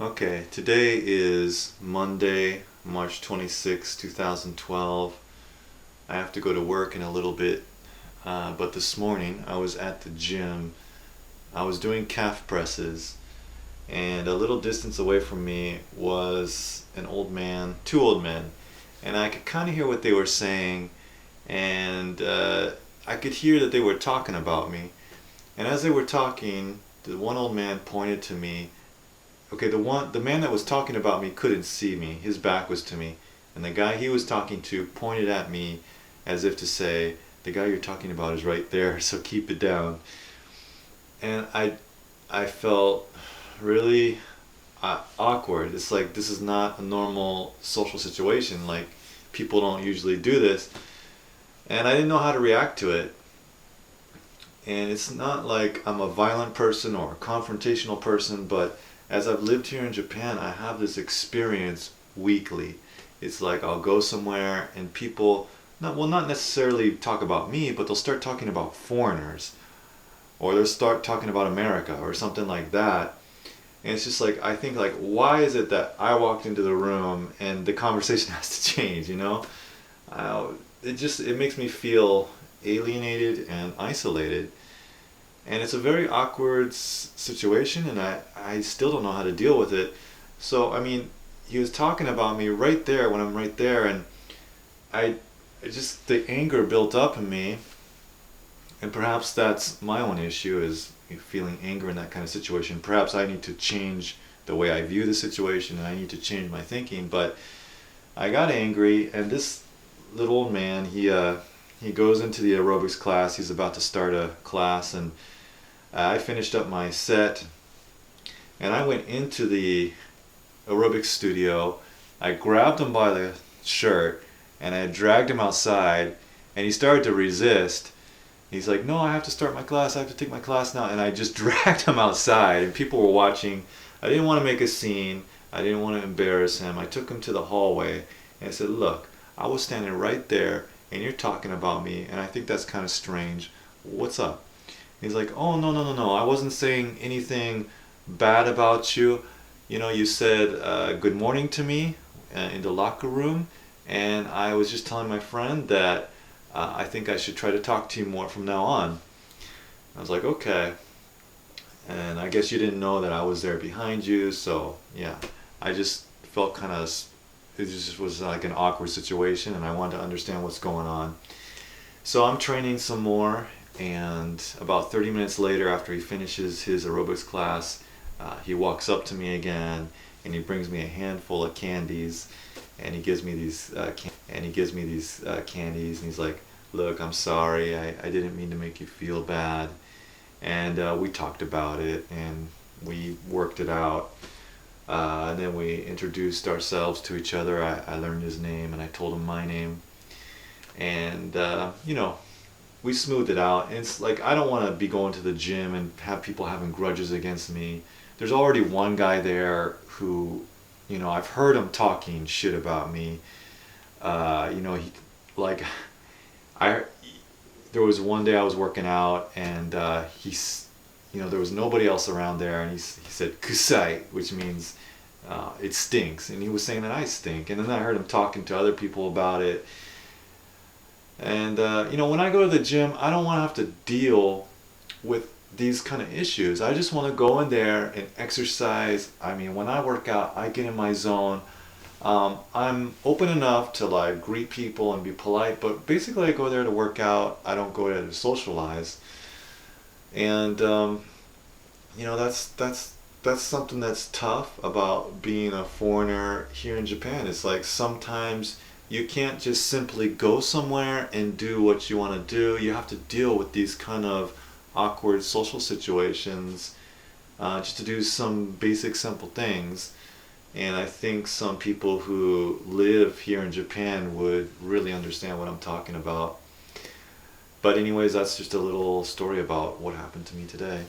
Okay, today is Monday, March 26, 2012. I have to go to work in a little bit, but this morning I was at the gym. I was doing calf presses, and a little distance away from me was an old man, two old men, and I could kind of hear what they were saying, and I could hear that they were talking about me. And as they were talking, the one old man pointed to me. Okay, the man that was talking about me couldn't see me. His back was to me. And the guy he was talking to pointed at me as if to say, the guy you're talking about is right there, so keep it down. And I felt really awkward. It's like this is not a normal social situation. Like people don't usually do this. And I didn't know how to react to it. And it's not like I'm a violent person or a confrontational person, but as I've lived here in Japan, I have this experience weekly. It's like I'll go somewhere and people, not necessarily talk about me, but they'll start talking about foreigners, or they'll start talking about America or something like that. And it's just like, I think like, why is it that I walked into the room and the conversation has to change, you know? It makes me feel alienated and isolated. And it's a very awkward situation, and I still don't know how to deal with it. So, I mean, he was talking about me right there when I'm right there, and the anger built up in me, and perhaps that's my own issue, is feeling anger in that kind of situation. Perhaps I need to change the way I view the situation, and I need to change my thinking, but I got angry, and this little old man, he goes into the aerobics class. He's about to start a class, and I finished up my set, and I went into the aerobics studio. I grabbed him by the shirt, and I dragged him outside, and he started to resist. He's like, no, I have to start my class. I have to take my class now. And I just dragged him outside, and people were watching. I didn't want to make a scene. I didn't want to embarrass him. I took him to the hallway, and I said, look, I was standing right there, and you're talking about me, and I think that's kind of strange. What's up? He's like, oh, no, I wasn't saying anything bad about you. You know, you said good morning to me in the locker room, and I was just telling my friend that I think I should try to talk to you more from now on. I was like, okay. And I guess you didn't know that I was there behind you, so yeah. I just felt it just was like an awkward situation, and I wanted to understand what's going on. So I'm training some more, and about 30 minutes later, after he finishes his aerobics class, he walks up to me again, and he brings me a handful of candies, and he gives me these candies, and he's like, look, I'm sorry, I didn't mean to make you feel bad. And we talked about it, and we worked it out. And then we introduced ourselves to each other. I learned his name, and I told him my name. And, we smoothed it out. And it's like, I don't want to be going to the gym and have people having grudges against me. There's already one guy there who, I've heard him talking shit about me. He, like, there was one day I was working out, and there was nobody else around there, and he said kusai, which means it stinks, and he was saying that I stink. And then I heard him talking to other people about it. And when I go to the gym, I don't want to have to deal with these kind of issues. I just want to go in there and exercise. I mean, when I work out, I get in my zone. I'm open enough to like greet people and be polite, but basically I go there to work out. I don't go there to socialize. And that's something that's tough about being a foreigner here in Japan. It's like sometimes you can't just simply go somewhere and do what you want to do. You have to deal with these kind of awkward social situations just to do some basic simple things. And I think some people who live here in Japan would really understand what I'm talking about. But anyways, that's just a little story about what happened to me today.